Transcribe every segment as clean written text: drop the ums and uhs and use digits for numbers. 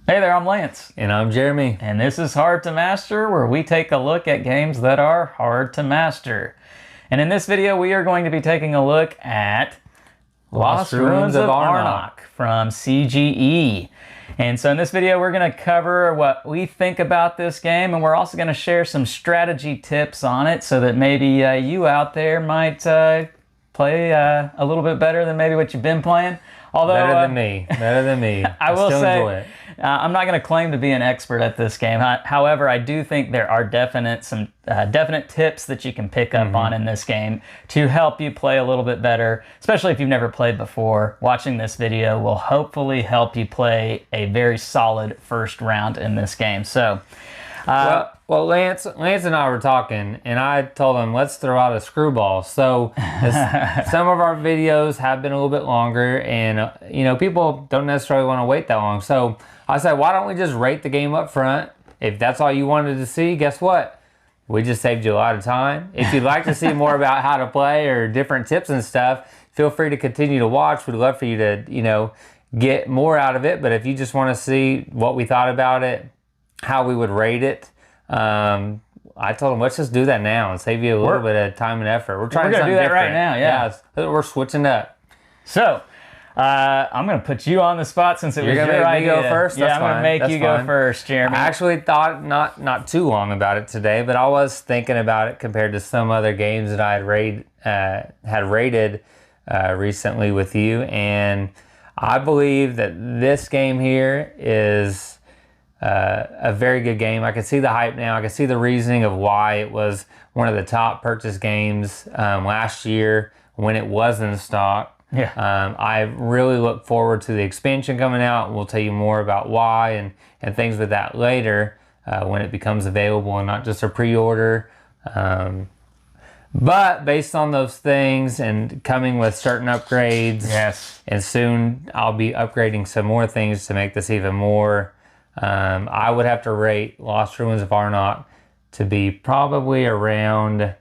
Hey there, I'm Lance. And I'm Jeremy. And this is Hard to Master, where we take a look at games that are hard to master. And in this video, we are going to be taking a look at Lost Ruins of Arnak from CGE. And so in this video, we're going to cover what we think about this game, and we're also going to share some strategy tips on it so that maybe you out there might play a little bit better than maybe what you've been playing. Although, better than me. I will still say, enjoy it. I'm not going to claim to be an expert at this game. However, I do think there are some definite tips that you can pick up on in this game to help you play a little bit better, especially if you've never played before. Watching this video will hopefully help you play a very solid first round in this game. So, well, Lance and I were talking, and I told him, let's throw out a screwball. So some of our videos have been a little bit longer, and people don't necessarily want to wait that long. So I said, why don't we just rate the game up front? If that's all you wanted to see, guess what? We just saved you a lot of time. If you'd like to see more about how to play or different tips and stuff, feel free to continue to watch. We'd love for you to, get more out of it. But if you just want to see what we thought about it, how we would rate it, I told him, let's just do that now and save you a little bit of time and effort. We're trying to do that different right now. Yeah, we're switching up. So I'm going to put you on the spot since it was your idea. You're going to make me go first? Yeah, I'm going to make you go first, Jeremy. I actually thought not too long about it today, but I was thinking about it compared to some other games that I had rated recently with you, and I believe that this game here is a very good game. I can see the hype now. I can see the reasoning of why it was one of the top purchase games last year when it was in stock. Yeah. I really look forward to the expansion coming out. We'll tell you more about why and things with that later when it becomes available and not just a pre-order. But based on those things and coming with certain upgrades, yes, and soon I'll be upgrading some more things to make this even more. I would have to rate Lost Ruins of Arnak to be probably around,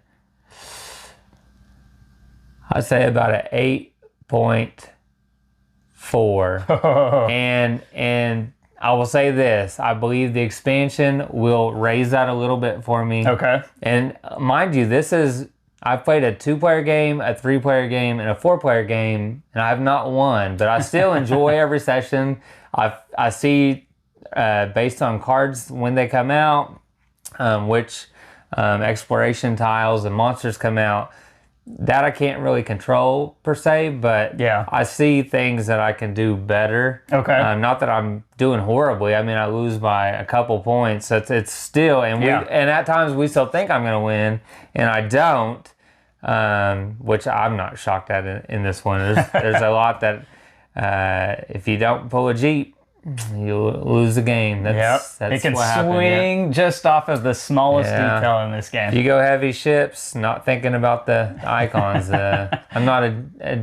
I'd say about an 8.4. and I will say this, I believe the expansion will raise that a little bit for me. Okay. And mind you, I've played a 2-player game, a 3-player game, and a 4-player game, and I have not won, but I still enjoy every session. I see, based on cards when they come out, which exploration tiles and monsters come out, that I can't really control per se, but yeah, I see things that I can do better. Okay. Not that I'm doing horribly. I mean, I lose by a couple points. It's still, and and at times we still think I'm going to win, and I don't, which I'm not shocked at in this one. There's a lot that if you don't pull a Jeep, you'll lose the game. That's it can what swing happened, just off of the smallest detail in this game. If you go heavy ships, not thinking about the icons. I'm not a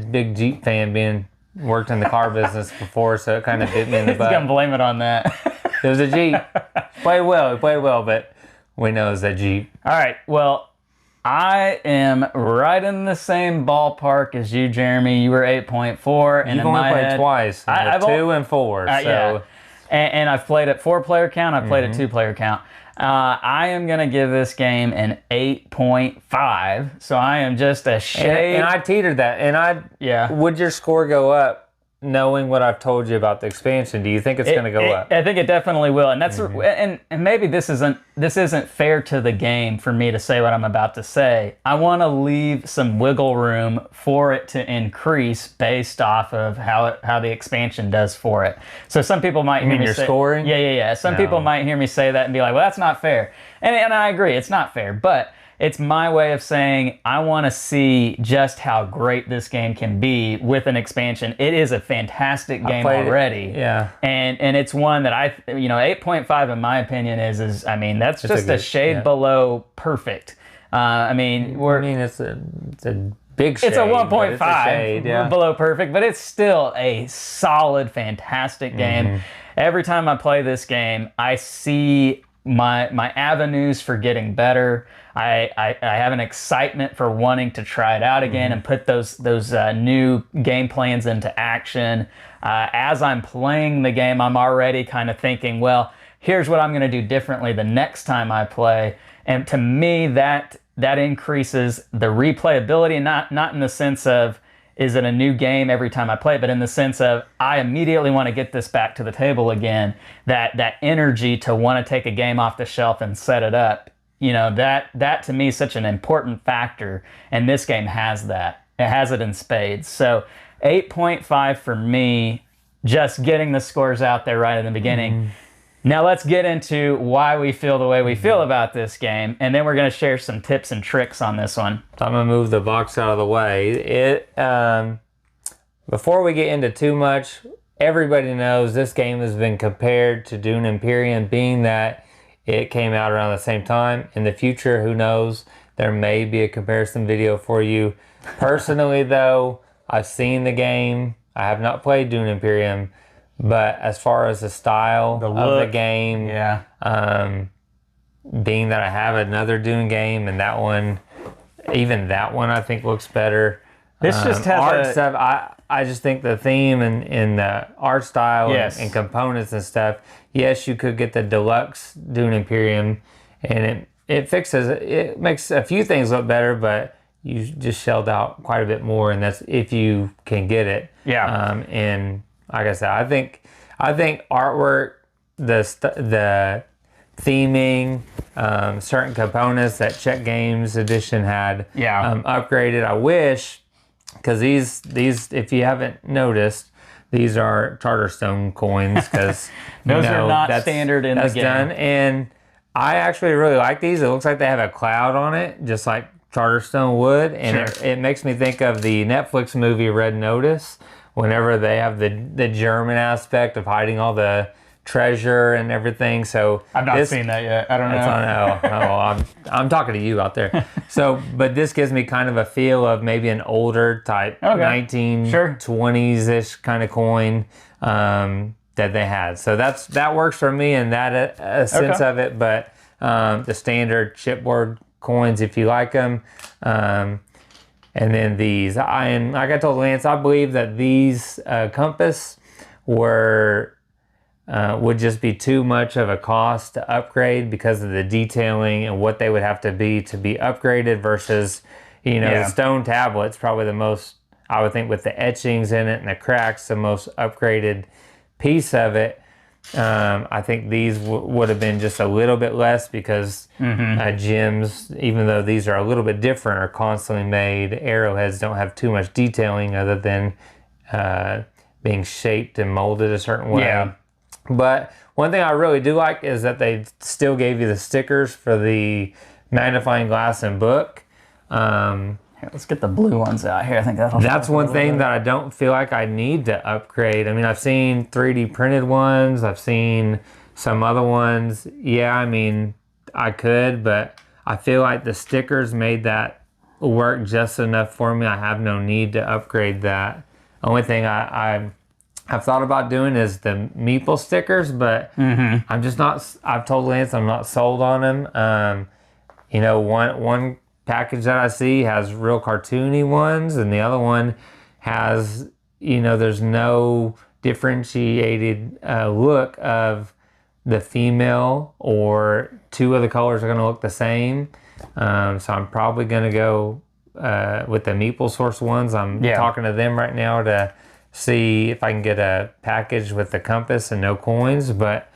big Jeep fan, being worked in the car business before, so it kind of bit me in the butt. He's gonna blame it on that. It was a Jeep. He played well, but we know it's a Jeep. All right, well, I am right in the same ballpark as you, Jeremy. You were 8.4. You've only played twice. I've 2 and 4. So. Yeah. And I've played at 4-player count. I've played at 2-player count. I am going to give this game an 8.5. So I am just a shade. And I teetered that. And would your score go up knowing what I've told you about the expansion? Do you think it's going to go up? I think it definitely will. And that's and maybe this isn't fair to the game for me to say what I'm about to say. I want to leave some wiggle room for it to increase based off of how the expansion does for it. So some people might hear me say scoring? Yeah. Some people might hear me say that and be like, well, that's not fair. And I agree, it's not fair. But it's my way of saying I want to see just how great this game can be with an expansion. It is a fantastic game already. Yeah. And it's one that 8.5 in my opinion is I mean, that's just a shade below perfect. it's a big shade. It's a 1.5 below perfect, but it's still a solid, fantastic game. Every time I play this game, I see my avenues for getting better. I have an excitement for wanting to try it out again and put those new game plans into action. As I'm playing the game, I'm already kind of thinking, well, here's what I'm going to do differently the next time I play. And to me, that increases the replayability, not in the sense of, is it a new game every time I play, but in the sense of, I immediately want to get this back to the table again. That energy to want to take a game off the shelf and set it up, that to me is such an important factor, and this game has that. It has it in spades. So 8.5 for me, just getting the scores out there right in the beginning. Now let's get into why we feel the way we feel about this game, and then we're going to share some tips and tricks on this one. So I'm going to move the box out of the way. Before we get into too much, everybody knows this game has been compared to Dune Imperium, being that it came out around the same time. In the future, who knows? There may be a comparison video for you. Personally, though, I've seen the game. I have not played Dune Imperium. But as far as the style of the game, being that I have another Dune game, and that one I think looks better. This just has art stuff. I just think the theme and the art style and components and stuff. Yes, you could get the deluxe Dune Imperium, and it makes a few things look better, but you just shelled out quite a bit more, and that's if you can get it. Yeah. And like I said, I think artwork, the theming, certain components that Czech Games Edition had upgraded. I wish, because these if you haven't noticed, these are Charterstone coins, because those are not standard in the game. Done. And I actually really like these. It looks like they have a cloud on it, just like Charterstone would, and it makes me think of the Netflix movie Red Notice. Whenever they have the German aspect of hiding all the treasure and everything. So I've not seen that yet. I don't know. I'm talking to you out there. So, but this gives me kind of a feel of maybe an older type 1920s-ish kind of coin that they had. So that works for me in that sense of it. But the standard chipboard coins, if you like them. And then these, and like I told Lance, I believe that these compass would just be too much of a cost to upgrade because of the detailing and what they would have to be upgraded versus, the stone tablet's probably the most, I would think, with the etchings in it and the cracks, the most upgraded piece of it. I think these would have been just a little bit less because gems, even though these are a little bit different, are constantly made. Arrowheads don't have too much detailing other than being shaped and molded a certain way. Yeah. But one thing I really do like is that they still gave you the stickers for the magnifying glass and book. Here, let's get the blue ones out here. I think that's one thing that I don't feel like I need to upgrade. I mean, I've seen 3D printed ones. I've seen some other ones. Yeah, I mean, I could, but I feel like the stickers made that work just enough for me. I have no need to upgrade that. Only thing I've thought about doing is the meeple stickers, but I'm just not. I've told Lance I'm not sold on them. One package that I see has real cartoony ones, and the other one has, there's no differentiated look of the female, or two of the colors are going to look the same. So I'm probably going to go with the meeple source ones. I'm talking to them right now to see if I can get a package with the compass and no coins, but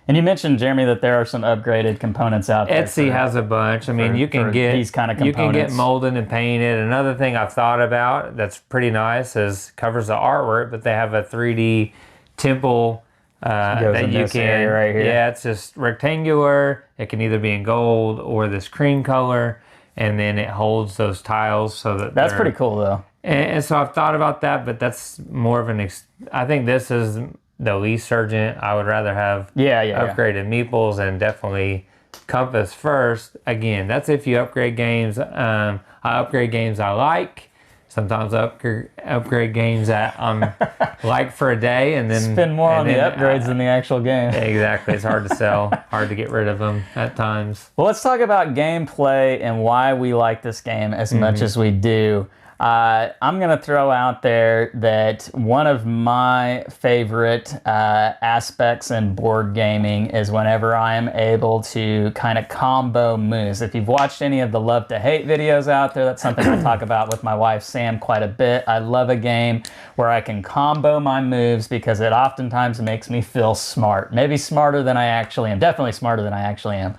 and you mentioned, Jeremy, that there are some upgraded components out there. Etsy has a bunch. I mean, you can get these kind of components. You can get molded and painted. Another thing I've thought about that's pretty nice is covers the artwork, but they have a 3D temple that you can. Right here. Yeah, it's just rectangular. It can either be in gold or this cream color, and then it holds those tiles so that that's pretty cool, though. And so I've thought about that, but that's more of an. I think this is the least urgent. I would rather have upgraded meeples and definitely compass first. Again, that's if you upgrade games. I upgrade games I like. Sometimes I upgrade games that I'm like for a day, and then spend more on the upgrades than the actual game. Exactly. It's hard to sell, hard to get rid of them at times. Well, let's talk about gameplay and why we like this game as much as we do. I'm going to throw out there that one of my favorite aspects in board gaming is whenever I am able to kind of combo moves. If you've watched any of the love to hate videos out there, that's something I talk about with my wife Sam quite a bit. I love a game where I can combo my moves because it oftentimes makes me feel smart. Maybe smarter than I actually am. Definitely smarter than I actually am.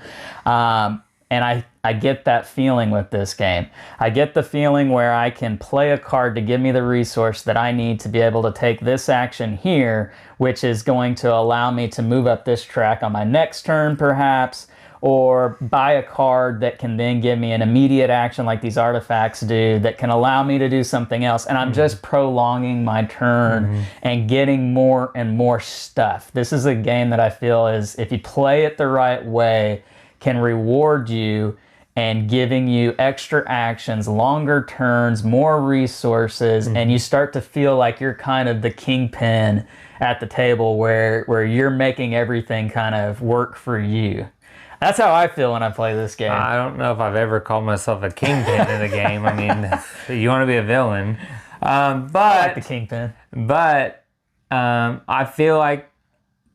And I get that feeling with this game. I get the feeling where I can play a card to give me the resource that I need to be able to take this action here, which is going to allow me to move up this track on my next turn perhaps, or buy a card that can then give me an immediate action like these artifacts do that can allow me to do something else. And I'm just prolonging my turn and getting more and more stuff. This is a game that I feel is, if you play it the right way, can reward you and giving you extra actions, longer turns, more resources, and you start to feel like you're kind of the kingpin at the table where you're making everything kind of work for you. That's how I feel when I play this game. I don't know if I've ever called myself a kingpin in a game. I mean, you want to be a villain. But I like the kingpin. But I feel like,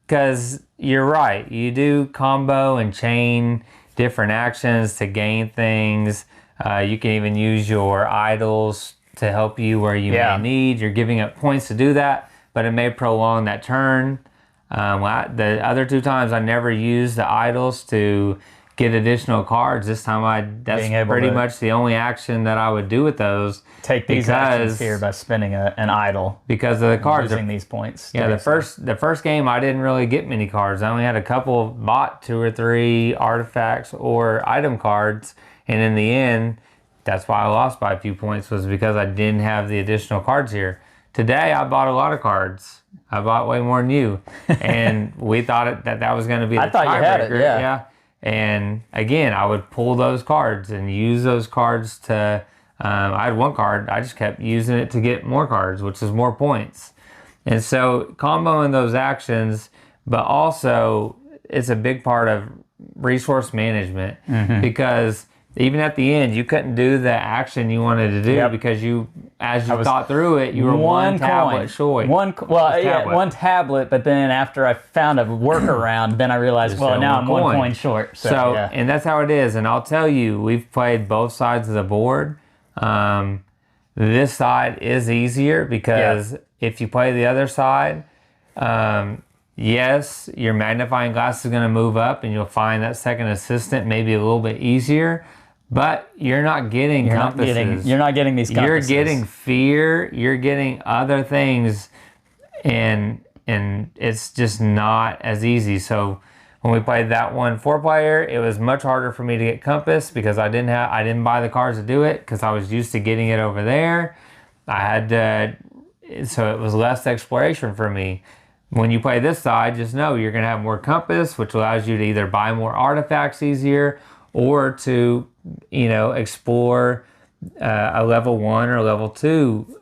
because you're right, you do combo and chain different actions to gain things. You can even use your idols to help you where you may need. You're giving up points to do that, but it may prolong that turn. The other two times I never used the idols to get additional cards. This time that's pretty much the only action that I would do with those. Take these actions here by spending an idol. Because of the cards. Using these points. Yeah, the first game I didn't really get many cards. I only had a couple bought 2 or 3 artifacts or item cards. And in the end, that's why I lost by a few points, was because I didn't have the additional cards here. Today I bought a lot of cards. I bought way more than you. And we thought that was going to be the tiebreaker. I thought you had it, yeah. And again, I would pull those cards and use those cards to, I had one card, I just kept using it to get more cards, which is more points. And so comboing those actions, but also it's a big part of resource management, because even at the end, you couldn't do the action you wanted to do because as you thought through it, you were one tablet short. One tablet, but then after I found a workaround, then I realized, well, now I'm 1 coin short. So and that's how it is. And I'll tell you, we've played both sides of the board. This side is easier because if you play the other side, yes, your magnifying glass is going to move up and you'll find that second assistant maybe a little bit easier. But you're not getting compasses. You're not getting these compasses. You're getting fear. You're getting other things, and it's just not as easy. So when we played that 4-player, it was much harder for me to get compass because I didn't buy the cards to do it because I was used to getting it over there. So it was less exploration for me. When you play this side, just know you're going to have more compass, which allows you to either buy more artifacts easier or to explore a level 1 or level 2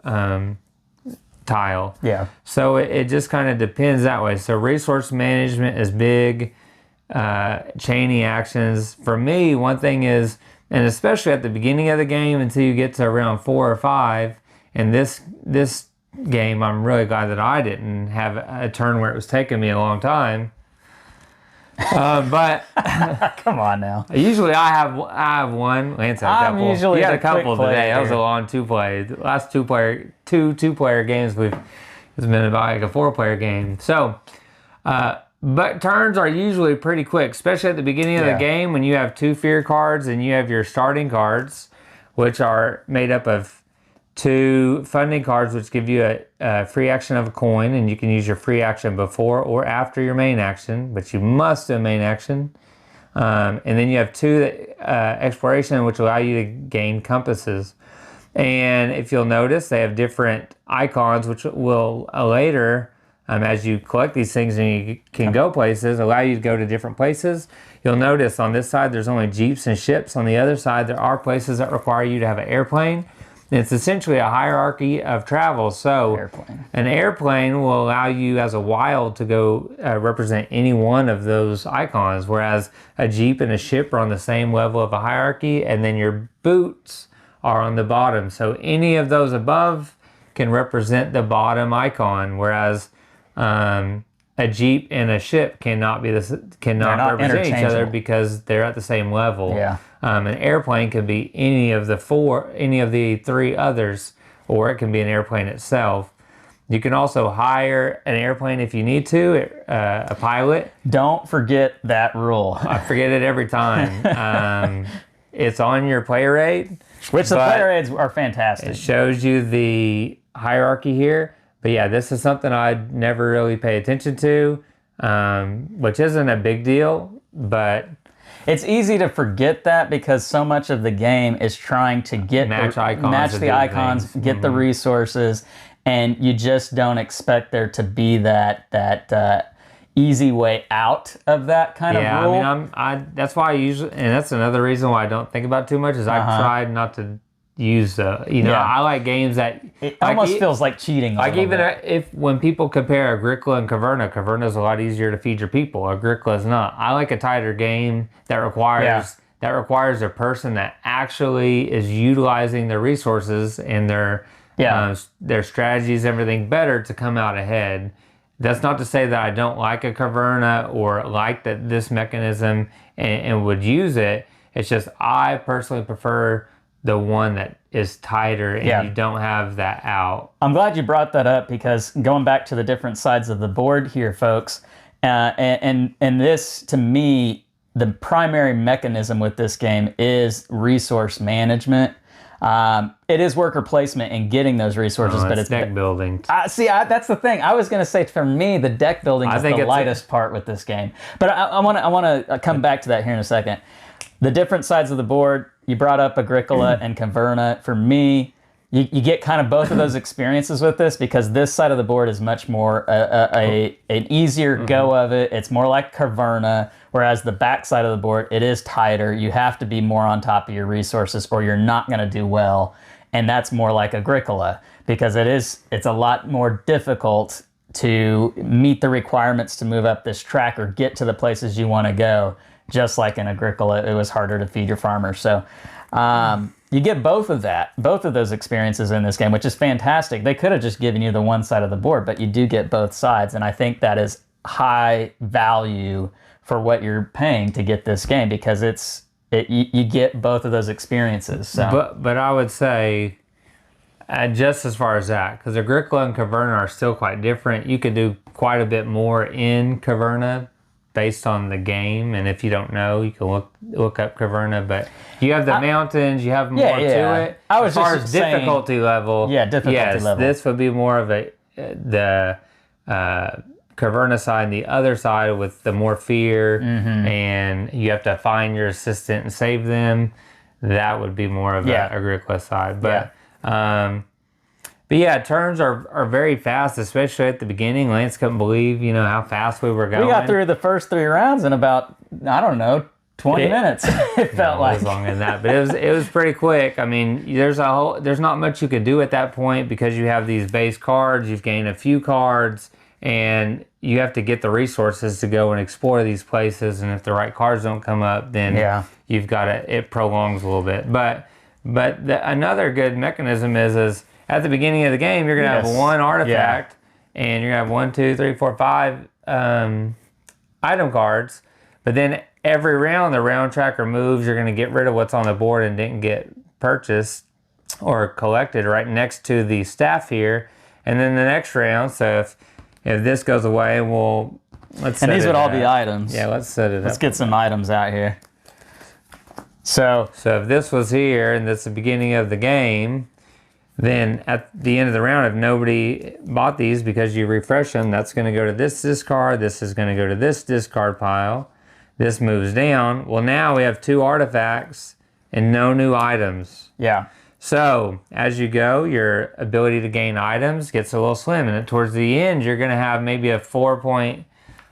tile. Yeah. So it just kind of depends that way. So resource management is big. Chaining actions. For me, one thing is, and especially at the beginning of the game until you get to around 4 or 5, and this game, I'm really glad that I didn't have a turn where it was taking me a long time. But come on now. Usually I have one. Lance had a couple. Usually you had a couple today. Here. That was a long 2-player. The last two-player games it's been about like a 4-player game. So, but turns are usually pretty quick, especially at the beginning of the game when you have 2 fear cards and you have your starting cards, which are made up of 2 funding cards, which give you a free action of a coin, and you can use your free action before or after your main action, but you must do a main action. And then you have 2 exploration, which allow you to gain compasses. And if you'll notice, they have different icons, which will later, as you collect these things and you can go places, allow you to go to different places. You'll notice on this side, there's only jeeps and ships. On the other side, there are places that require you to have an airplane. It's essentially a hierarchy of travel. So Airplane. an airplane will allow you as a wild to go represent any one of those icons, whereas a Jeep and a ship are on the same level of a hierarchy, and then your boots are on the bottom. So any of those above can represent the bottom icon, whereas a Jeep and a ship cannot represent each other because they're at the same level. Yeah. An airplane could be any of the three others, or it can be an airplane itself. You can also hire an airplane if you need to, a pilot. Don't forget that rule. I forget it every time. It's on your player aid. Which the player aids are fantastic. It shows you the hierarchy here. But yeah, this is something I'd never really pay attention to, which isn't a big deal, but it's easy to forget that because so much of the game is trying to match the icons, get the resources, and you just don't expect there to be that easy way out of that kind of rule. Yeah, I mean, that's why I usually, and that's another reason why I don't think about it too much, is I've tried not to use I like games that it almost feels like cheating. Like when people compare Agricola and Caverna's a lot easier to feed your people. Agricola's not. I like a tighter game that requires a person that actually is utilizing their resources and their strategies, everything better to come out ahead. That's not to say that I don't like a Caverna or like this mechanism and would use it. It's just I personally prefer the one that is tighter and you don't have that out. I'm glad you brought that up because going back to the different sides of the board here, folks, and this, to me, the primary mechanism with this game is resource management. It is worker placement and getting those resources, but it's deck building. That's the thing. I was going to say, for me, the deck building is the lightest part with this game. But I want to come back to that here in a second. The different sides of the board, you brought up Agricola and Caverna. For me, you get kind of both of those experiences with this because this side of the board is much more an easier go of it. It's more like Caverna, whereas the back side of the board, it is tighter. You have to be more on top of your resources or you're not going to do well. And that's more like Agricola because it's a lot more difficult to meet the requirements to move up this track or get to the places you want to go. Just like in Agricola, it was harder to feed your farmers. So you get both of those experiences in this game, which is fantastic. They could have just given you the one side of the board, but you do get both sides. And I think that is high value for what you're paying to get this game because you get both of those experiences. So. But I would say, just as far as that, because Agricola and Caverna are still quite different. You could do quite a bit more in Caverna based on the game, and if you don't know, you can look up Caverna. But you have the mountains, you have more to it. As far as difficulty level, level. This would be more of the Caverna side, and the other side with the more fear, and you have to find your assistant and save them. That would be more of a Agricola side, but. But yeah, turns are very fast, especially at the beginning. Lance couldn't believe, how fast we were going. We got through the first 3 rounds in about, 20 minutes. It felt like. It was longer than that, but it was pretty quick. I mean, there's not much you could do at that point because you have these base cards. You've gained a few cards, and you have to get the resources to go and explore these places. And if the right cards don't come up, then you've got it prolongs a little bit. But another good mechanism is at the beginning of the game, you're going to have one artifact, and you're going to have 1, 2, 3, 4, 5 item cards. But then every round, the round tracker moves. You're going to get rid of what's on the board and didn't get purchased or collected right next to the staff here. And then the next round, so if this goes away, let's set and these would all be items. Yeah, let's set it up. Let's get some items out here. So if this was here and that's the beginning of the game, then at the end of the round, if nobody bought these because you refresh them, that's going to go to this discard. This is going to go to this discard pile. This moves down. Well, now we have 2 artifacts and no new items. Yeah. So as you go, your ability to gain items gets a little slim. And towards the end, you're going to have maybe a 4-point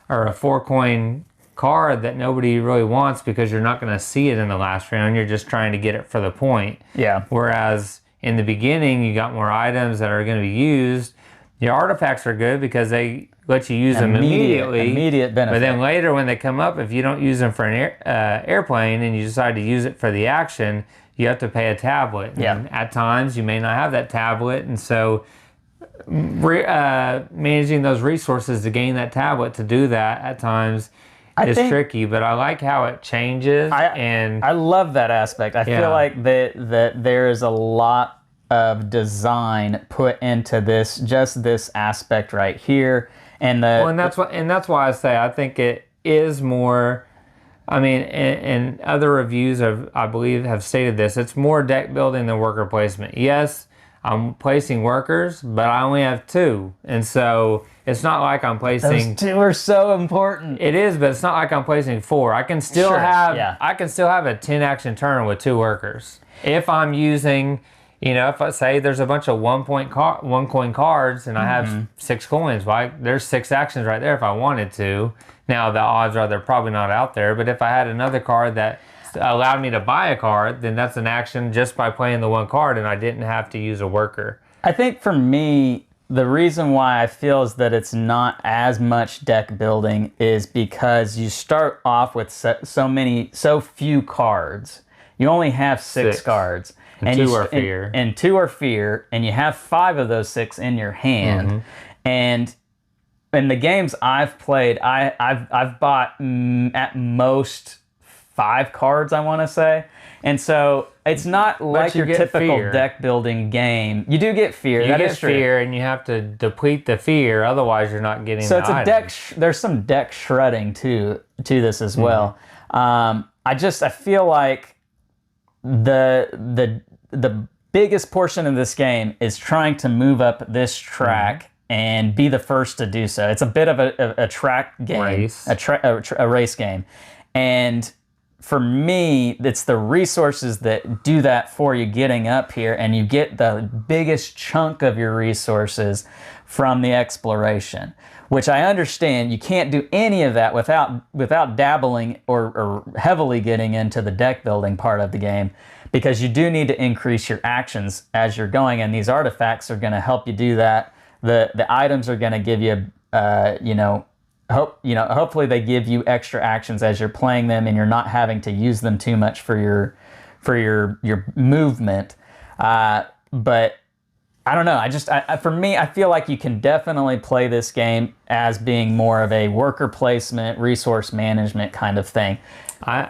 or a 4-coin card that nobody really wants because you're not going to see it in the last round. You're just trying to get it for the point. Yeah. Whereas in the beginning you got more items that are going to be used. Your artifacts are good because they let you use them immediately. Immediate benefit. But then later when they come up, if you don't use them for an airplane and you decide to use it for the action, you have to pay a tablet. Yeah. And at times you may not have that tablet, and so managing those resources to gain that tablet to do that at times is tricky. But I like how it changes. I love that aspect. I feel like that there is a lot of design put into this aspect right here, and that's why I say I think it is more. I mean, and other reviews I believe have stated this. It's more deck building than worker placement. Yes, I'm placing workers, but I only have 2, and so it's not like I'm placing. Those 2 are so important. It is, but it's not like I'm placing 4. I can still have a 10 action turn with 2 workers if I'm using. If I say there's a bunch of 1 coin cards and I have 6 coins, well, there's 6 actions right there if I wanted to. Now, the odds are they're probably not out there, but if I had another card that allowed me to buy a card, then that's an action just by playing the 1 card and I didn't have to use a worker. I think for me, the reason why I feel is that it's not as much deck building is because you start off with so few cards. You only have 6 cards. And 2 are fear. And 2 are fear, and you have 5 of those 6 in your hand. And in the games I've played, I've bought at most 5 cards, I want to say. And so it's not like your typical deck building game. You do get fear. You get fear, and you have to deplete the fear. Otherwise, you're not getting. So it's a deck. There's some deck shredding to this as well. I feel like the biggest portion of this game is trying to move up this track and be the first to do so. It's a bit of a track game, a race game, and for me, it's the resources that do that for you getting up here, and you get the biggest chunk of your resources from the exploration, which I understand you can't do any of that without dabbling or heavily getting into the deck building part of the game, because you do need to increase your actions as you're going, and these artifacts are going to help you do that. The items are going to give you, hopefully they give you extra actions as you're playing them, and you're not having to use them too much for your movement. But I don't know. For me, I feel like you can definitely play this game as being more of a worker placement, resource management kind of thing. I'm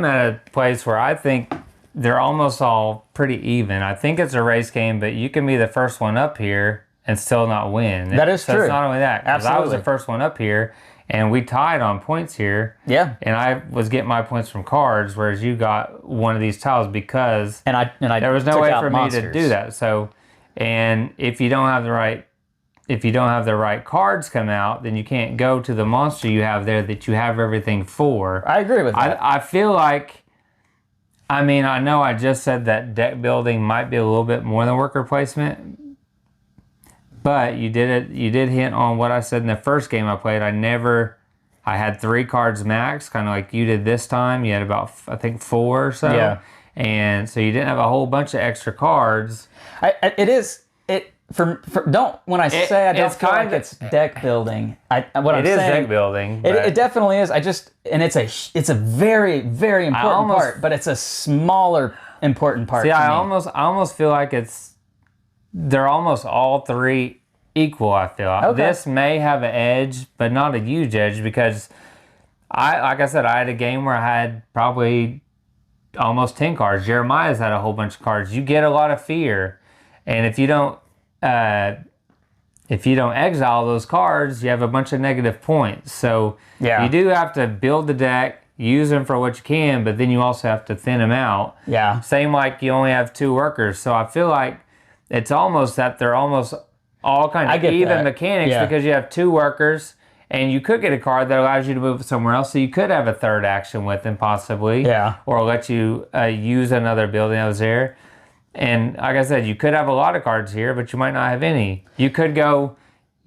at a place where I think they're almost all pretty even. I think it's a race game, but you can be the first one up here and still not win. That is true. It's not only that. Absolutely. I was the first one up here, and we tied on points here. Yeah. And I was getting my points from cards, whereas you got one of these tiles because there was no way for me to do that. So, and if you don't have the right cards come out, then you can't go to the monster you have there that you have everything for. I agree with that. I feel like, I know I just said that deck building might be a little bit more than worker placement, but you did hint on what I said in the first game I played. I had 3 cards max, kind of like you did this time. You had about, I think, 4 or so. Yeah. And so you didn't have a whole bunch of extra cards. When I say I don't feel like it's deck building. It is deck building. It definitely is. It's a very, very important part, but it's a smaller important part. See, I almost feel like they're almost all 3 equal. I feel okay. This may have an edge, but not a huge edge, because like I said, I had a game where I had probably almost 10 cards. Jeremiah's had a whole bunch of cards. You get a lot of fear, and if you don't exile those cards, you have a bunch of negative points. So you do have to build the deck, use them for what you can, but then you also have to thin them out. Yeah. Same like you only have 2 workers. So I feel like it's almost that they're almost all kind of even mechanics, because you have 2 workers, and you could get a card that allows you to move somewhere else. So you could have a 3rd action with them possibly. Yeah. Or let you use another building that was there. And like I said, you could have a lot of cards here, but you might not have any. You could go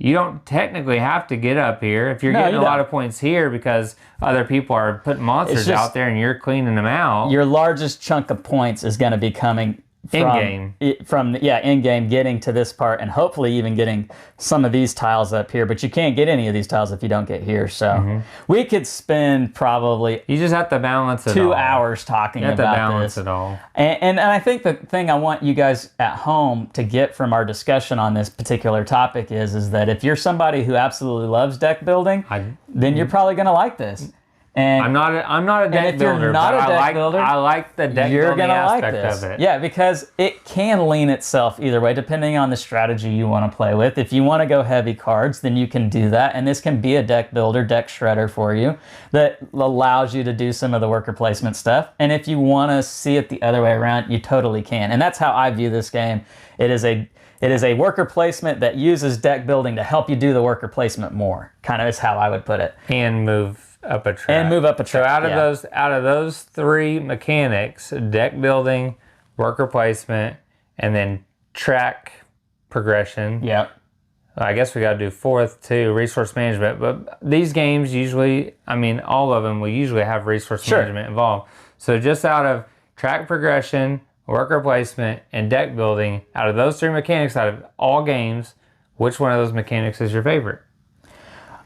you don't technically have to get up here if you're getting a lot of points here because other people are putting monsters out there and you're cleaning them out. Your largest chunk of points is going to be coming in-game, getting to this part and hopefully even getting some of these tiles up here, but you can't get any of these tiles if you don't get here. So we could spend probably you just have to balance it 2 hours talking about this. You have to balance it all. And I think the thing I want you guys at home to get from our discussion on this particular topic is that if you're somebody who absolutely loves deck building, then you're probably going to like this. And I'm not a deck builder, but I like the deck building aspect of it. Yeah, because it can lean itself either way, depending on the strategy you want to play with. If you want to go heavy cards, then you can do that. And this can be a deck builder, deck shredder for you that allows you to do some of the worker placement stuff. And if you want to see it the other way around, you totally can. And that's how I view this game. It is a worker placement that uses deck building to help you do the worker placement more. Kind of is how I would put it. And move up a track. So out of those three mechanics, deck building, worker placement, and then track progression. Yep. I guess we got to do fourth too, resource management. But these games usually, I mean, all of them will usually have resource management involved. So just out of track progression, worker placement, and deck building, out of those three mechanics, out of all games, which one of those mechanics is your favorite?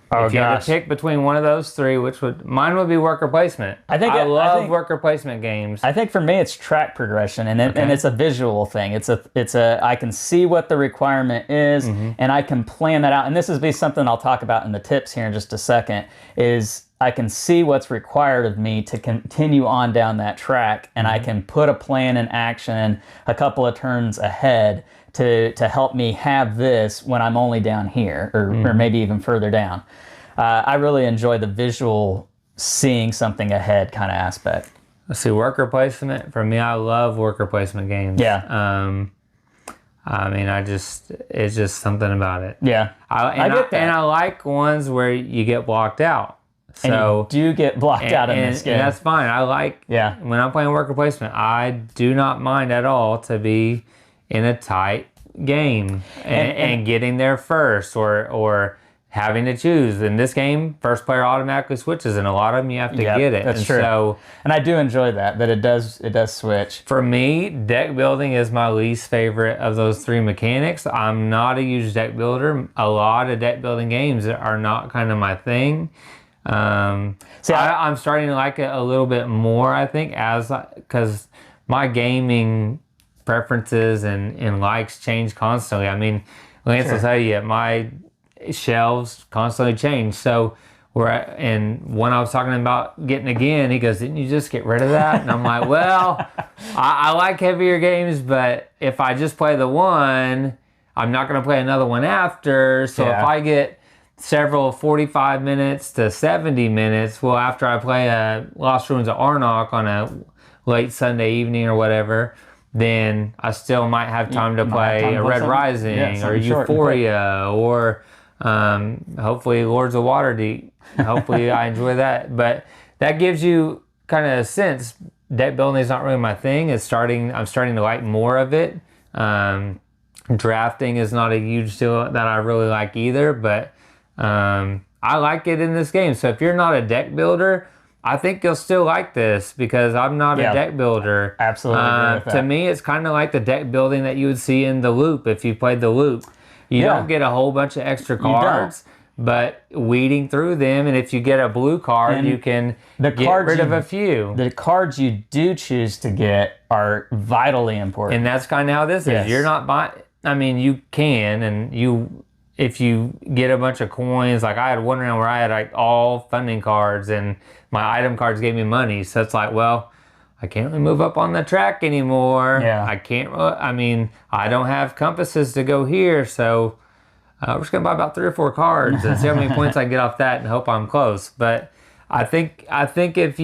If you had to pick between one of those three, mine would be worker placement. I love worker placement games. I think for me it's track progression, and it's a visual thing. I can see what the requirement is, and I can plan that out. And this is something I'll talk about in the tips here in just a second. Is I can see what's required of me to continue on down that track, and I can put a plan in action a couple of turns ahead to help me have this when I'm only down here or maybe even further down. I really enjoy the visual seeing something ahead kind of aspect. Let's see, worker placement. For me, I love worker placement games. Yeah. I mean, it's just something about it. Yeah. I get that. And I like ones where you get blocked out. So and you do get blocked out in this game. And that's fine. I like, when I'm playing worker placement, I do not mind at all to be in a tight game and getting there first or having to choose. In this game, first player automatically switches, and a lot of them you have to get it. That's true. So, and I do enjoy that it does switch. For me, deck building is my least favorite of those three mechanics. I'm not a huge deck builder. A lot of deck building games are not kind of my thing. I'm starting to like it a little bit more, I think, because my gaming preferences and likes change constantly. I mean, Lance will tell you, my shelves constantly change. So when I was talking about getting again, he goes, "Didn't you just get rid of that?" And I'm like, well, I like heavier games, but if I just play the one, I'm not going to play another one after. So if I get several 45 minutes to 70 minutes, well, after I play Lost Ruins of Arnak on a late Sunday evening or whatever, then I still might have time to play a Red Rising or Euphoria or hopefully Lords of Waterdeep. Hopefully I enjoy that. But that gives you kind of a sense. Deck building is not really my thing. I'm starting to like more of it. Drafting is not a huge deal that I really like either, but I like it in this game. So if you're not a deck builder, I think you'll still like this because I'm not a deck builder. Absolutely agree with that. To me, it's kind of like the deck building that you would see in the Loop if you played the Loop. You don't get a whole bunch of extra cards, but weeding through them, and if you get a blue card, you can get rid of a few. The cards you do choose to get are vitally important. And that's kind of how this is. You're not buying... I mean, you can, and if you get a bunch of coins, like I had one round where I had like all funding cards and my item cards gave me money. So it's like, well, I can't really move up on the track anymore. I can't, I mean, I don't have compasses to go here. So we're just going to buy about 3 or 4 cards and see how many points I can get off that and hope I'm close. But I think if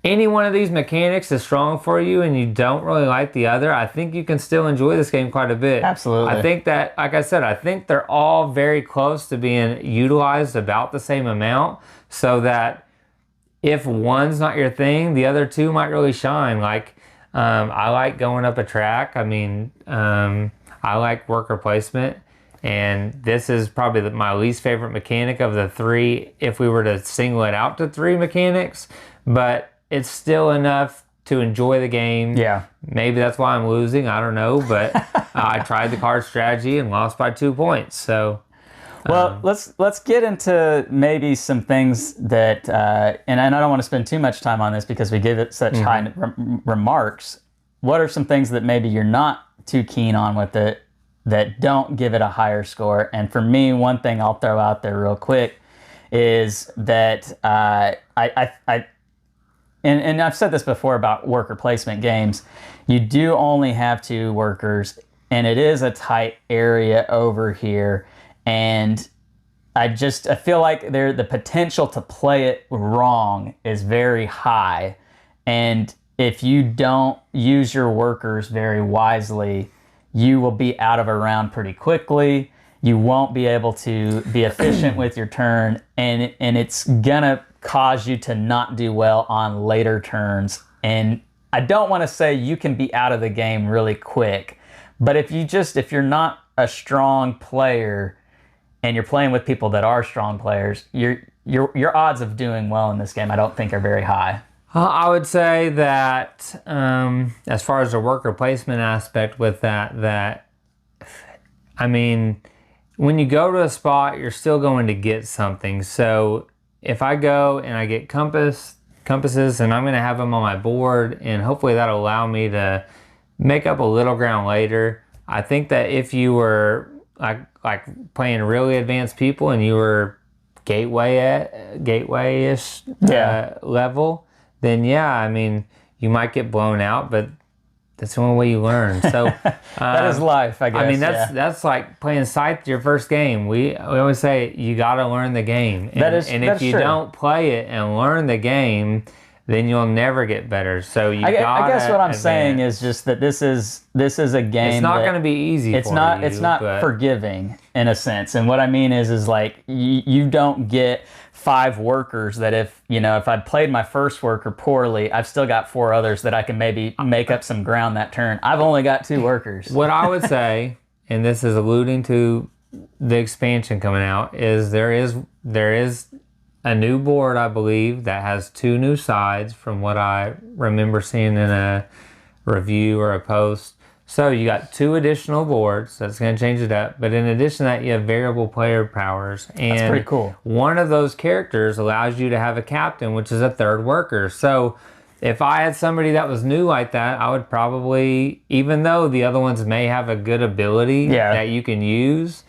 any one of these mechanics is strong for you and you don't really like the other, I think you can still enjoy this game quite a bit. Absolutely. I think that, like I said, I think they're all very close to being utilized about the same amount, so that if one's not your thing, the other two might really shine. Like, I like going up a track. I mean, I like worker placement. And this is probably my least favorite mechanic of the three if we were to single it out to three mechanics. But it's still enough to enjoy the game. Yeah. Maybe that's why I'm losing. I don't know. But I tried the card strategy and lost by 2 points. So... Well, let's get into maybe some things that, and I don't want to spend too much time on this because we give it such high remarks. What are some things that maybe you're not too keen on with it that don't give it a higher score? And for me, one thing I'll throw out there real quick is that and I've said this before about worker placement games. You do only have 2 workers, and it is a tight area over here. And I feel like the potential to play it wrong is very high. And if you don't use your workers very wisely, you will be out of a round pretty quickly. You won't be able to be efficient with your turn, and it's gonna cause you to not do well on later turns. And I don't want to say you can be out of the game really quick, but if you're not a strong player, and you're playing with people that are strong players, your odds of doing well in this game, I don't think, are very high. I would say that as far as the worker placement aspect with that, I mean, when you go to a spot, you're still going to get something. So if I go and I get compasses, and I'm going to have them on my board, and hopefully that'll allow me to make up a little ground later. I think that if you were like playing really advanced people and you were gateway-ish level, then yeah, I mean, you might get blown out, but that's the only way you learn. So that is life, I guess. I mean, that's like playing Scythe your first game. We always say you got to learn the game. And if you don't play it and learn the game, then you'll never get better. So I guess what I'm saying is just that this is a game. It's not going to be easy. It's not forgiving in a sense. And what I mean is like you don't get 5 workers that if I played my first worker poorly, I've still got 4 others that I can maybe make up some ground that turn. I've only got 2 workers. What I would say, and this is alluding to the expansion coming out, is there is a new board, I believe, that has 2 new sides from what I remember seeing in a review or a post. So you got 2 additional boards. That's going to change it up. But in addition to that, you have variable player powers. And that's pretty cool. One of those characters allows you to have a captain, which is a 3rd worker. So if I had somebody that was new like that, I would probably, even though the other ones may have a good ability that you can use,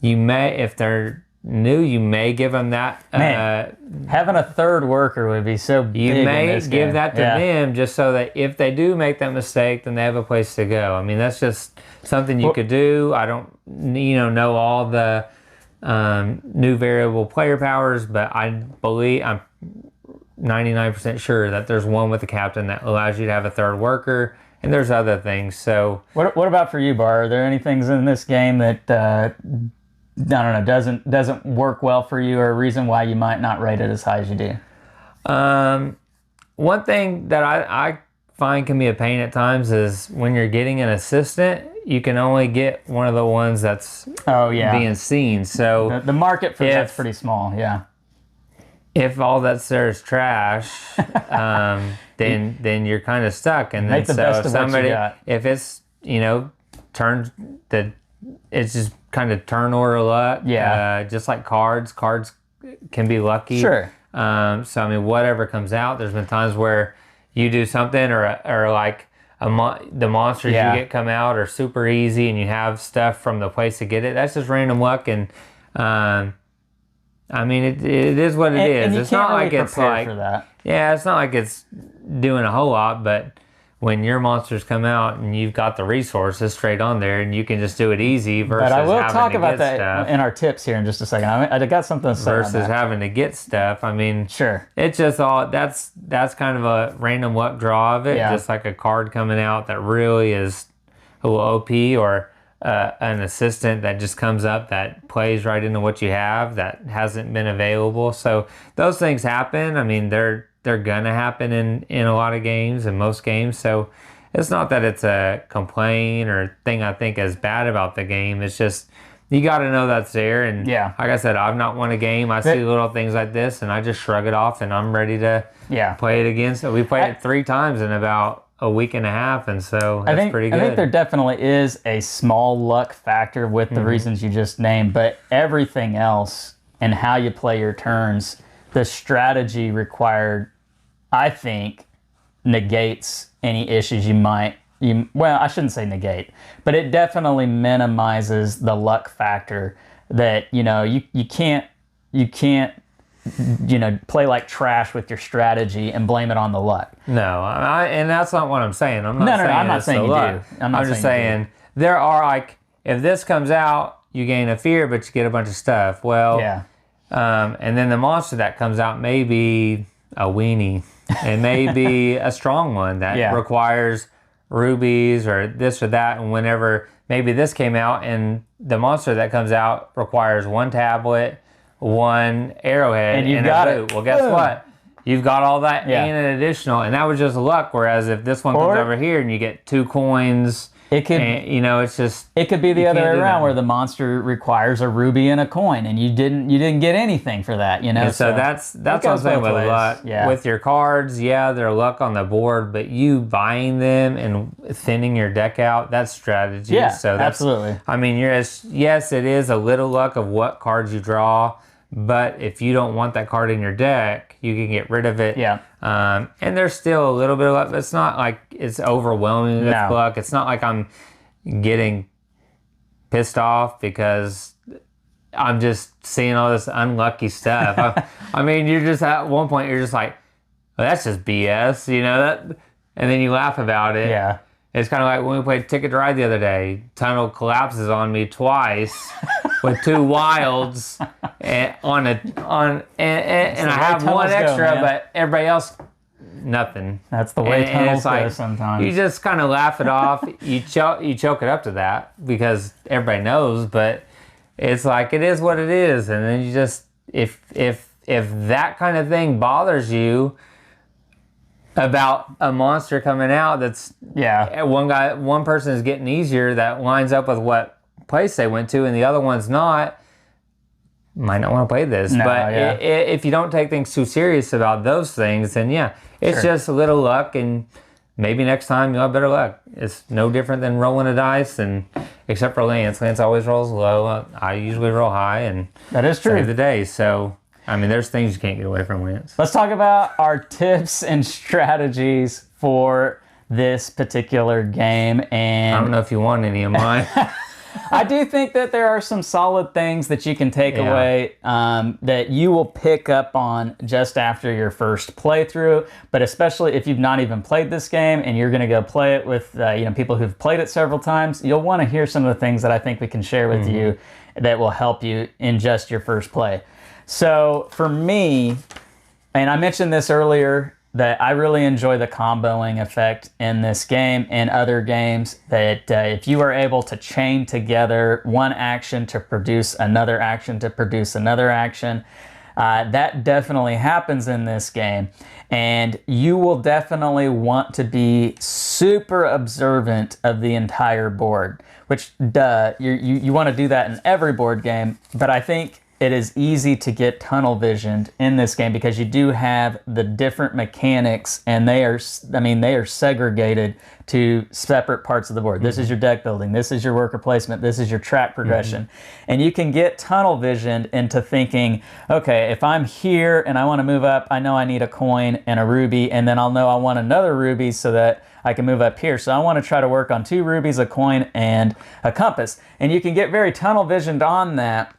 you may, if they're new, you may give them that. Having a 3rd worker would be so big. You may give that to them just so that if they do make that mistake, then they have a place to go. I mean, that's just something you could do. I don't, know all the new variable player powers, but I'm 99% sure that there's one with the captain that allows you to have a 3rd worker, and there's other things. So, what about for you, Bar? Are there any things in this game that I don't know, doesn't work well for you, or a reason why you might not rate it as high as you do? One thing that I find can be a pain at times is when you're getting an assistant, you can only get one of the ones that's being seen. So the market for that's pretty small, yeah. If all that's there is trash, then you're kind of stuck. And then if it's turns it's just kind of turn order luck. Yeah. Just like cards can be lucky. Sure. So I mean, whatever comes out. There's been times where you do something, or like the monsters you get come out are super easy, and you have stuff from the place to get it. That's just random luck, and I mean, it is what it is. It's not like it's like for that. Yeah, it's not like it's doing a whole lot, but when your monsters come out and you've got the resources straight on there, and you can just do it easy versus but I will having talk to about get that stuff. In our tips here in just a second. I got something to say versus on that. having to get stuff. I mean, sure, it's just all that's kind of a random luck draw of it. Yeah. Just like a card coming out that really is a little OP, or an assistant that just comes up that plays right into what you have that hasn't been available. So those things happen. I mean, they're gonna happen in a lot of games, in most games. So it's not that it's a complaint or thing I think is bad about the game. It's just you got to know that's there. And Yeah. like I said, I've not won a game. I see little things like this, and I just shrug it off, and I'm ready to play it again. So we played it 3 times in about a week and a half, and so that's pretty good. I think there definitely is a small luck factor with the reasons you just named, but everything else and how you play your turns, the strategy required, I think, negates any issues you might. Well, I shouldn't say negate, but it definitely minimizes the luck factor that, you can't play like trash with your strategy and blame it on the luck. No, and that's not what I'm saying. I'm not saying I'm not saying you do. I'm just saying there are, like, if this comes out, you gain a fear, but you get a bunch of stuff. Well, and then the monster that comes out may be a weenie. It may be a strong one that requires rubies or this or that. And whenever maybe this came out and the monster that comes out requires 1 tablet, 1 arrowhead, and you and got a boot. it. Well, guess what? You've got all that and an additional, and that was just luck. Whereas if this one comes over here and you get 2 coins, it could, it's just, it could be the other way around where the monster requires a ruby and a coin, and you didn't get anything for that, And so that's what I'm saying with luck. With your cards, they're luck on the board, but you buying them and thinning your deck out, that's strategy. Yeah, so that's, absolutely. I mean, yes, it is a little luck of what cards you draw. But if you don't want that card in your deck, you can get rid of it. Yeah. And there's still a little bit of luck. But it's not like it's overwhelming with luck. It's not like I'm getting pissed off because I'm just seeing all this unlucky stuff. I mean, you're just at one point, you're just like, well, that's just BS, that, and then you laugh about it. Yeah. It's kind of like when we played Ticket to Ride the other day. Tunnel collapses on me twice with 2 wilds and I have 1 extra, but everybody else, nothing. That's the way tunnels go sometimes. You just kind of laugh it off. You choke it up to that because everybody knows, but it's like it is what it is. And then you just if that kind of thing bothers you about a monster coming out that's one person is getting easier that lines up with what place they went to and the other one's not, might not want to play this. If you don't take things too serious about those things, then it's just a little luck, and maybe next time you'll have better luck. It's no different than rolling a dice, and except for Lance always rolls low. I usually roll high, and that is true. Save the day. So I mean, there's things you can't get away from, Lance. Let's talk about our tips and strategies for this particular game. And I don't know if you want any of mine. I do think that there are some solid things that you can take away that you will pick up on just after your first playthrough. But especially if you've not even played this game and you're going to go play it with people who've played it several times, you'll want to hear some of the things that I think we can share with you that will help you in just your first play. So for me, and I mentioned this earlier, that I really enjoy the comboing effect in this game and other games, that if you are able to chain together one action to produce another action to produce another action, that definitely happens in this game. And you will definitely want to be super observant of the entire board, which you want to do that in every board game, but I think it is easy to get tunnel visioned in this game because you do have the different mechanics, and they are segregated to separate parts of the board. This is your deck building, this is your worker placement, this is your track progression. And you can get tunnel visioned into thinking, okay, if I'm here and I want to move up, I know I need a coin and a ruby, and then I'll know I want another ruby so that I can move up here. So I want to try to work on 2 rubies, a coin, and a compass. And you can get very tunnel visioned on that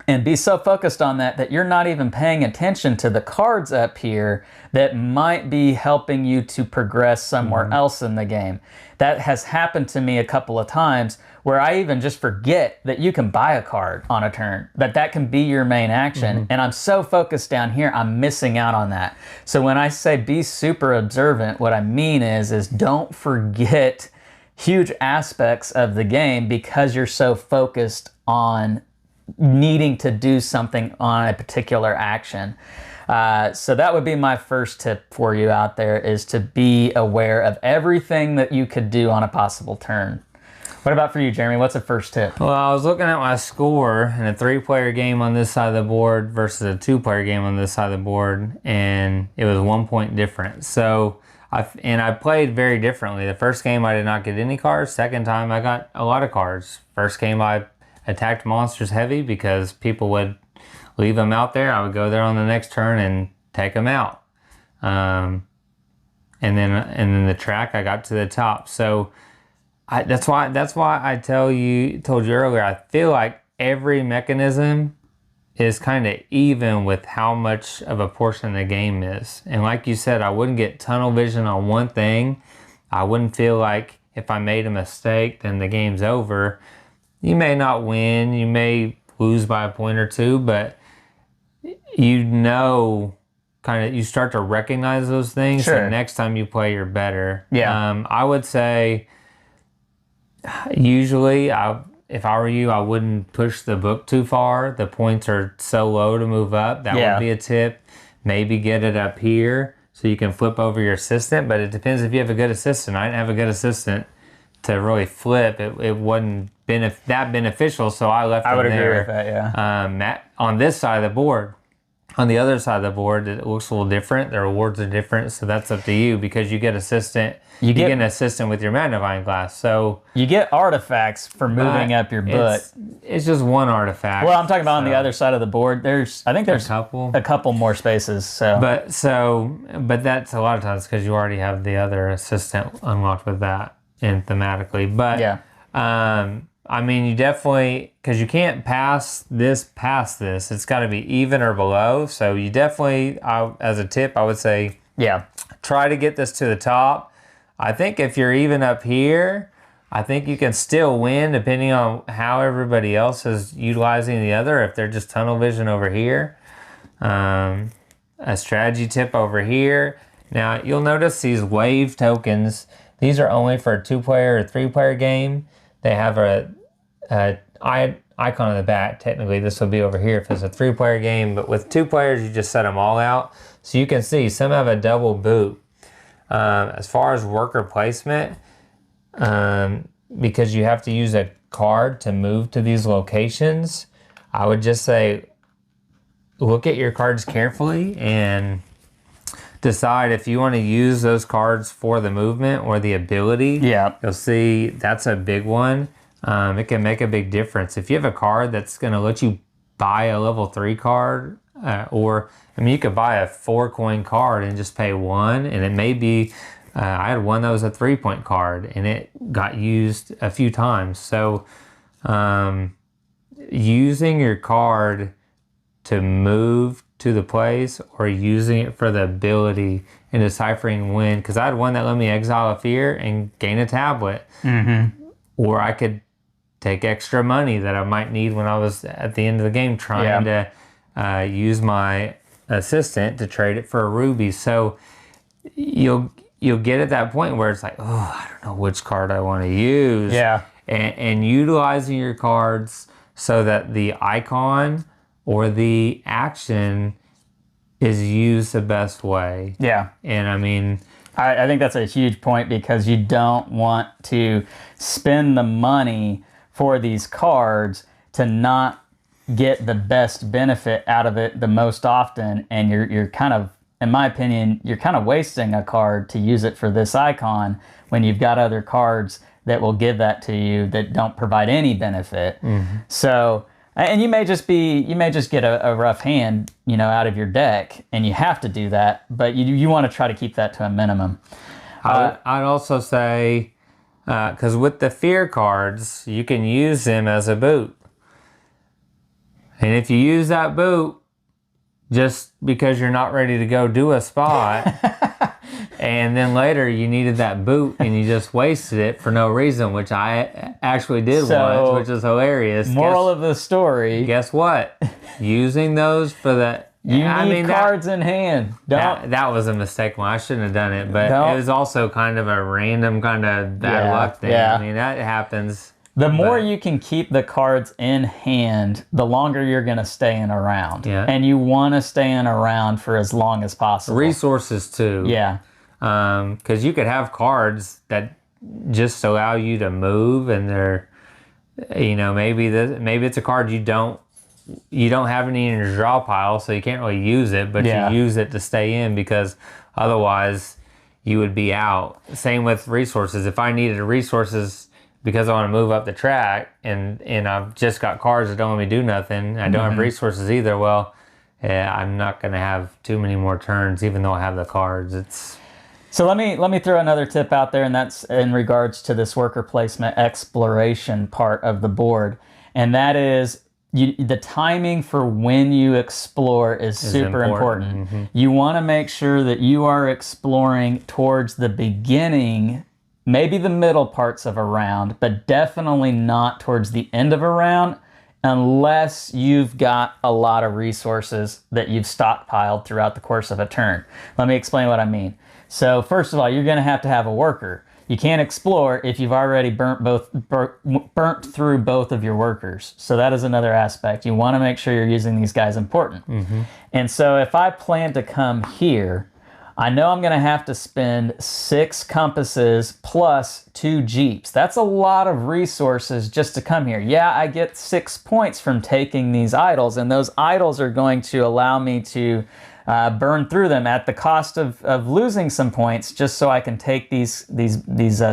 and be so focused on that you're not even paying attention to the cards up here that might be helping you to progress somewhere else in the game. That has happened to me a couple of times where I even just forget that you can buy a card on a turn, that can be your main action. And I'm so focused down here, I'm missing out on that. So when I say be super observant, what I mean is don't forget huge aspects of the game because you're so focused on needing to do something on a particular action. So that would be my first tip for you out there, is to be aware of everything that you could do on a possible turn. What about for you, Jeremy? What's the first tip? Well, I was looking at my score in a 3-player game on this side of the board versus a 2-player game on this side of the board, and it was 1 point difference. So, I played very differently. The first game I did not get any cards. Second time I got a lot of cards. First game I attacked monsters heavy because people would leave them out there. I would go there on the next turn and take them out. And then the track I got to the top. So that's why I told you earlier, I feel like every mechanism is kind of even with how much of a portion of the game is. And like you said, I wouldn't get tunnel vision on one thing. I wouldn't feel like if I made a mistake, then the game's over. You may not win, you may lose by a point or two, but you know, kind of, you start to recognize those things. Sure. And next time you play, you're better. Yeah. I would say, usually, if I were you, I wouldn't push the book too far. The points are so low to move up. That would be a tip. Maybe get it up here so you can flip over your assistant, but it depends if you have a good assistant. I didn't have a good assistant to really flip. It wasn't that beneficial, so I left it there. I would agree with that, yeah. On this side of the board. On the other side of the board, it looks a little different. The rewards are different, so that's up to you because you get assistant. You get an assistant with your magnifying glass, so you get artifacts for moving up your butt. It's just one artifact. Well, I'm talking about on the other side of the board. I think there's a couple more spaces. But that's a lot of times because you already have the other assistant unlocked with that and thematically. But yeah. I mean, you definitely, because you can't pass this past this. It's got to be even or below. So you definitely, as a tip, I would say, try to get this to the top. I think if you're even up here, I think you can still win depending on how everybody else is utilizing the other. If they're just tunnel vision over here, a strategy tip over here. Now, you'll notice these wave tokens. These are only for a 2-player or 3-player game. They have a icon on the back. Technically, this will be over here if it's a 3-player game, but with 2 players, you just set them all out. So you can see some have a double boot. As far as worker placement, because you have to use a card to move to these locations, I would just say look at your cards carefully and decide if you want to use those cards for the movement or the ability. Yeah. You'll see that's a big one. It can make a big difference. If you have a card that's going to let you buy a level 3 card, you could buy a 4-coin card and just pay 1, and it may be, I had one that was a 3-point card, and it got used a few times. So using your card to move to the place or using it for the ability and deciphering when, because I had one that let me exile a fear and gain a tablet. Or I could take extra money that I might need when I was at the end of the game trying to use my assistant to trade it for a ruby. So you'll get at that point where it's like, oh, I don't know which card I want to use. Yeah. And utilizing your cards so that the icon or the action is used the best way. Yeah. And I mean, I think that's a huge point because you don't want to spend the money for these cards to not get the best benefit out of it the most often, and you're kind of, in my opinion, you're kind of wasting a card to use it for this icon when you've got other cards that will give that to you that don't provide any benefit. So, and you may just get a rough hand, out of your deck, and you have to do that, but you want to try to keep that to a minimum. I'd also say, because with the fear cards, you can use them as a boot. And if you use that boot just because you're not ready to go do a spot, and then later you needed that boot and you just wasted it for no reason, which I actually did once, which is hilarious. Moral of the story. Guess what? Using those for the... You need cards in hand. That was a mistake one. I shouldn't have done it, but it was also kind of a random kind of bad luck thing. I mean, that happens. The more you can keep the cards in hand, the longer you're going to stay in around. Yeah. And you want to stay in around for as long as possible. Resources too. Yeah. Because you could have cards that just allow you to move, and they're, maybe it's a card you don't have any in your draw pile, so you can't really use it, but you use it to stay in because otherwise you would be out. Same with resources. If I needed resources because I want to move up the track and I've just got cards that don't let me do nothing, I don't have resources either, well, I'm not going to have too many more turns even though I have the cards. So let me throw another tip out there, and that's in regards to this worker placement exploration part of the board, and that is the timing for when you explore is super important. You want to make sure that you are exploring towards the beginning, maybe the middle parts of a round, but definitely not towards the end of a round unless you've got a lot of resources that you've stockpiled throughout the course of a turn. Let me explain what I mean. So first of all, you're going to have a worker. You can't explore if you've already burnt through both of your workers. So that is another aspect. You want to make sure you're using these guys important. And so if I plan to come here, I know I'm going to have to spend 6 compasses plus 2 jeeps. That's a lot of resources just to come here. Yeah, I get 6 points from taking these idols, and those idols are going to allow me to burn through them at the cost of losing some points, just so I can take these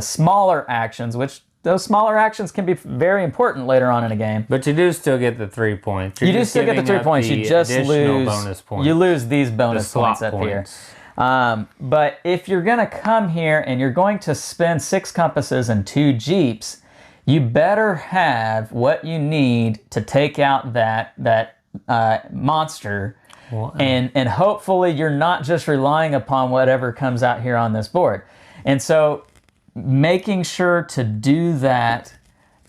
smaller actions, which those smaller actions can be very important later on in a game. But you do still get the 3 points. You do still get the 3 points. You just lose bonus points. You lose these bonus points up here. But if you're going to come here and you're going to spend 6 compasses and 2 jeeps, you better have what you need to take out that monster. And hopefully you're not just relying upon whatever comes out here on this board. And so making sure to do that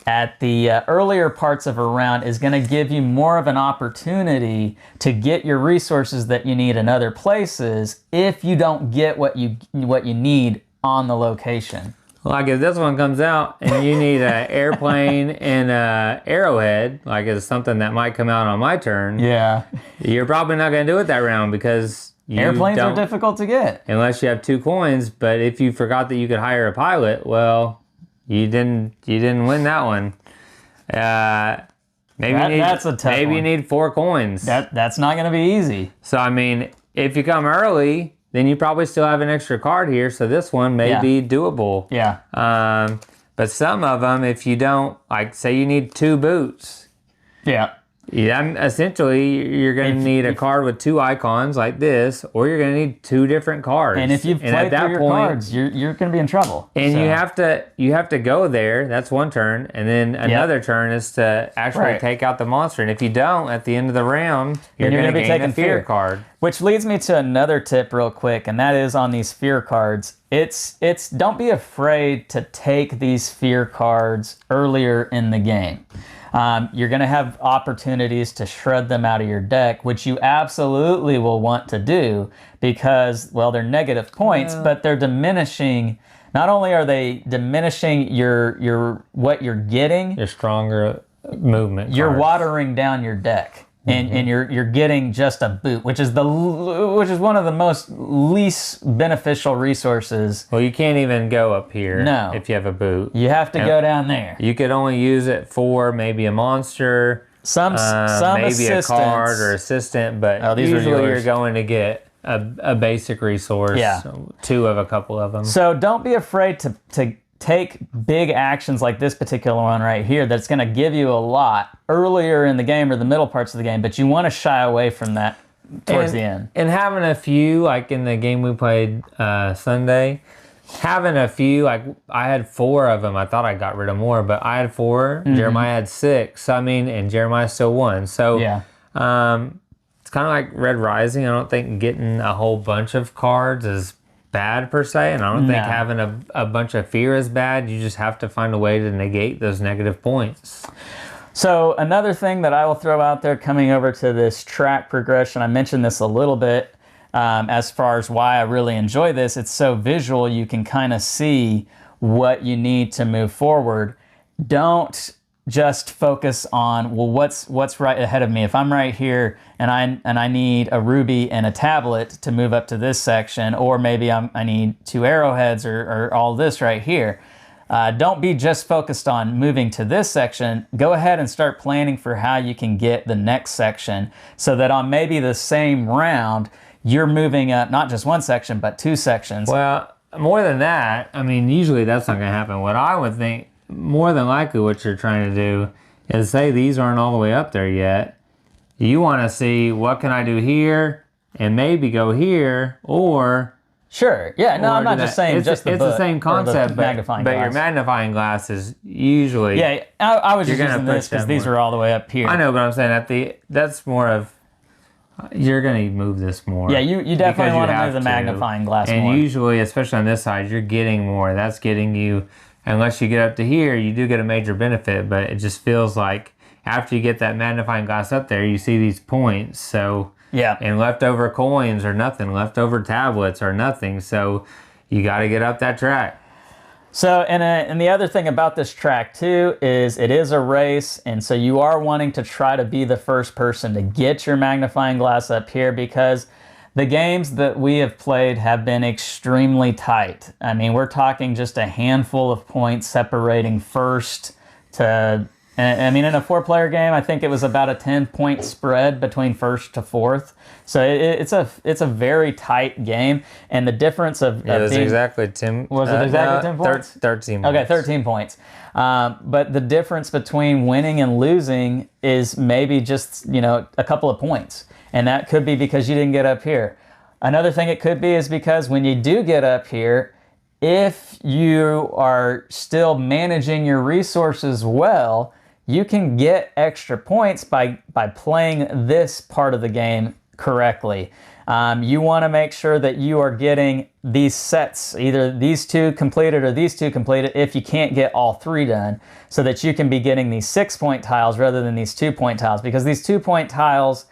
at the earlier parts of a round is going to give you more of an opportunity to get your resources that you need in other places if you don't get what you need on the location. Like if this one comes out and you need an airplane and an arrowhead, like it's something that might come out on my turn. Yeah. You're probably not going to do it that round because airplanes are difficult to get. Unless you have 2 coins, but if you forgot that you could hire a pilot, well, you didn't win that one. That's a tough one. Maybe you need 4 coins. That's not going to be easy. So I mean, if you come early, then you probably still have an extra card here, so this one may be doable. Yeah. But some of them, if you don't, like say you need 2 boots. Yeah. Essentially, you're going to need a card with 2 icons like this, or you're going to need 2 different cards. And if you've played through your cards, you're going to be in trouble. And you have to go there. That's one turn, and then another turn is to actually take out the monster. And if you don't, at the end of the round, you're going to be taking a fear card. Which leads me to another tip real quick, and that is on these fear cards. It's don't be afraid to take these fear cards earlier in the game. You're going to have opportunities to shred them out of your deck, which you absolutely will want to do because, well, they're negative points, but they're diminishing. Not only are they diminishing your what you're getting, your stronger movement. You're watering down your deck. And you're getting just a boot, which is one of the most least beneficial resources. Well, you can't even go up here if you have a boot. You have to go down there. You could only use it for maybe a monster, some maybe a card or assistant, but usually you're going to get a basic resource. Yeah. 2 of a couple of them. So don't be afraid to take big actions like this particular one right here that's going to give you a lot earlier in the game or the middle parts of the game, but you want to shy away from that towards the end. And having a few, like in the game we played Sunday, having a few, like I had 4 of them. I thought I got rid of more, but I had 4. Jeremiah had 6. I mean, and Jeremiah still won. So it's kind of like Red Rising. I don't think getting a whole bunch of cards is bad per se, and I don't think having a bunch of fear is bad. You just have to find a way to negate those negative points. So another thing that I will throw out there coming over to this track progression, I mentioned this a little bit as far as why I really enjoy this. It's so visual, you can kind of see what you need to move forward. Don't just focus on, well, what's right ahead of me. If I'm right here and I need a ruby and a tablet to move up to this section, or maybe I need 2 arrowheads or all this right here, don't be just focused on moving to this section. Go ahead and start planning for how you can get the next section so that on maybe the same round, you're moving up not just one section, but 2 sections. Well, more than that, I mean, usually that's not going to happen. What I would think, more than likely what you're trying to do is say these aren't all the way up there yet. You want to see what can I do here and maybe go here or... Sure. Yeah. No, I'm not just saying it's just the It's book the same concept, but your magnifying glass is usually... Yeah, I was just using this because these are all the way up here. I know, but I'm saying that's more of... You're going to move this more. Yeah, you definitely want to move the magnifying glass more. And usually, especially on this side, you're getting more. That's getting you... Unless you get up to here, you do get a major benefit, but it just feels like after you get that magnifying glass up there, you see these points. So... Yeah. And leftover coins or nothing, leftover tablets or nothing. So you got to get up that track. So, and the other thing about this track too is it is a race, and so you are wanting to try to be the first person to get your magnifying glass up here because the games that we have played have been extremely tight. I mean, we're talking just a handful of points separating first to... I mean, in a 4-player game, I think it was about a 10-point spread between first to fourth. So it's a very tight game, and the difference of it was exactly 10. Was it exactly 10 points? 13. Okay, 13 points. But the difference between winning and losing is maybe just a couple of points, and that could be because you didn't get up here. Another thing it could be is because when you do get up here, if you are still managing your resources well, you can get extra points by playing this part of the game correctly. You want to make sure that you are getting these sets, either these 2 completed or these 2 completed if you can't get all 3 done, so that you can be getting these 6-point tiles rather than these 2-point tiles. Because these 2-point tiles,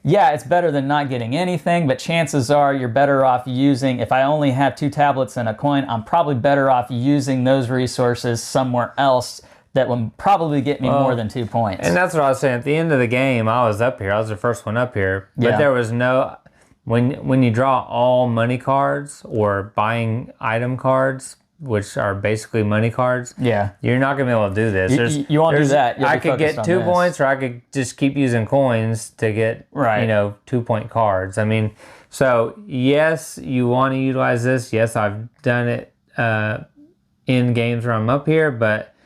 yeah, it's better than not getting anything, but chances are you're better off using, if I only have 2 tablets and a coin, I'm probably better off using those resources somewhere else that would probably get me more than 2 points. And that's what I was saying. At the end of the game, I was up here. I was the first one up here. But there was no... When you draw all money cards or buying item cards, which are basically money cards, you're not going to be able to do this. You won't do that. I could get 2 points, or I could just keep using coins to get 2-point cards. I mean, so yes, you want to utilize this. Yes, I've done it in games where I'm up here, but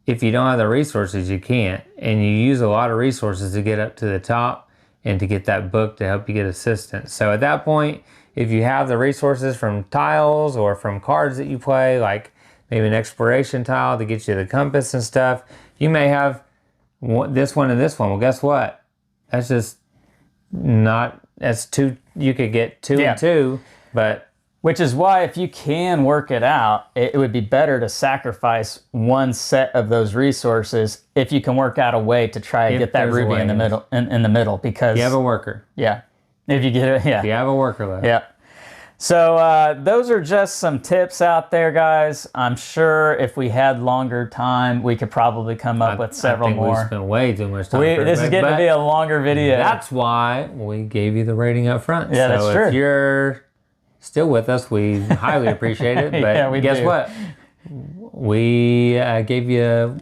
if you don't have the resources, you can't. And you use a lot of resources to get up to the top and to get that book to help you get assistance. So at that point, if you have the resources from tiles or from cards that you play, like maybe an exploration tile to get you the compass and stuff, you may have this one and this one. Well, guess what? That's just not... That's 2... You could get 2 and 2, but... Which is why if you can work it out, it would be better to sacrifice one set of those resources if you can work out a way to try and get that ruby in the middle. In the middle, because you have a worker. Yeah, if you get it. Yeah, if you have a worker left. Yeah. So those are just some tips out there, guys. I'm sure if we had longer time, we could probably come up with several more. We spent way too much time. This is getting to be a longer video. That's why we gave you the rating up front. Yeah, that's true. If you're still with us, we highly appreciate it. But guess what? We gave you...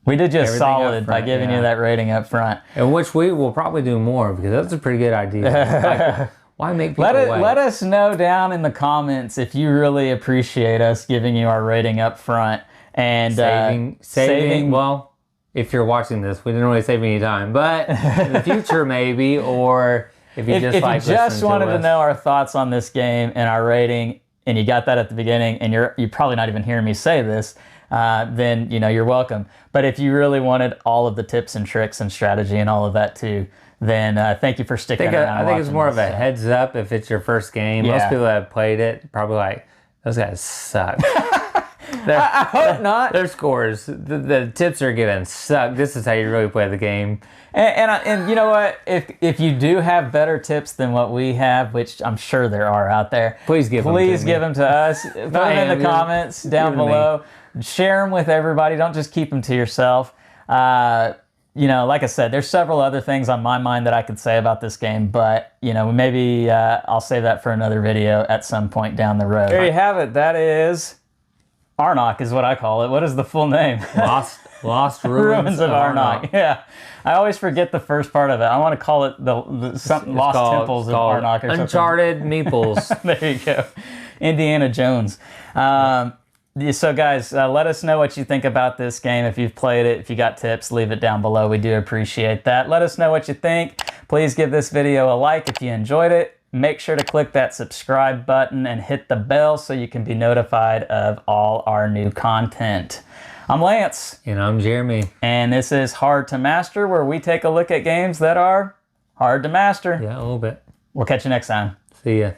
We did you a solid by giving you that rating up front. And which we will probably do more, because that's a pretty good idea. Why make people wait? Let us know down in the comments if you really appreciate us giving you our rating up front. And saving, well, if you're watching this, we didn't really save any time. But in the future, maybe, or... If you just wanted to know our thoughts on this game and our rating, and you got that at the beginning, and you're probably not even hearing me say this, then you're welcome. But if you really wanted all of the tips and tricks and strategy and all of that too, then thank you for sticking around. I think it's more of a heads up if it's your first game. Yeah. Most people that have played it probably like, those guys suck. I hope not. Their scores, the tips are given suck. This is how you really play the game. And you know what? If you do have better tips than what we have, which I'm sure there are out there, please give them to us. Put them in the comments down below. Share them with everybody. Don't just keep them to yourself. Like I said, there's several other things on my mind that I could say about this game, but maybe I'll save that for another video at some point down the road. There you have it. That is Arnak is what I call it. What is the full name? Lost Ruins of Arnak. Yeah. I always forget the first part of it. I want to call it the something Lost Temples of Arnak or something. Uncharted Meeples. There you go. Indiana Jones. So guys, let us know what you think about this game. If you've played it, if you got tips, leave it down below. We do appreciate that. Let us know what you think. Please give this video a like if you enjoyed it. Make sure to click that subscribe button and hit the bell so you can be notified of all our new content. I'm Lance. And I'm Jeremy. And this is Hard to Master, where we take a look at games that are hard to master. Yeah, a little bit. We'll catch you next time. See ya.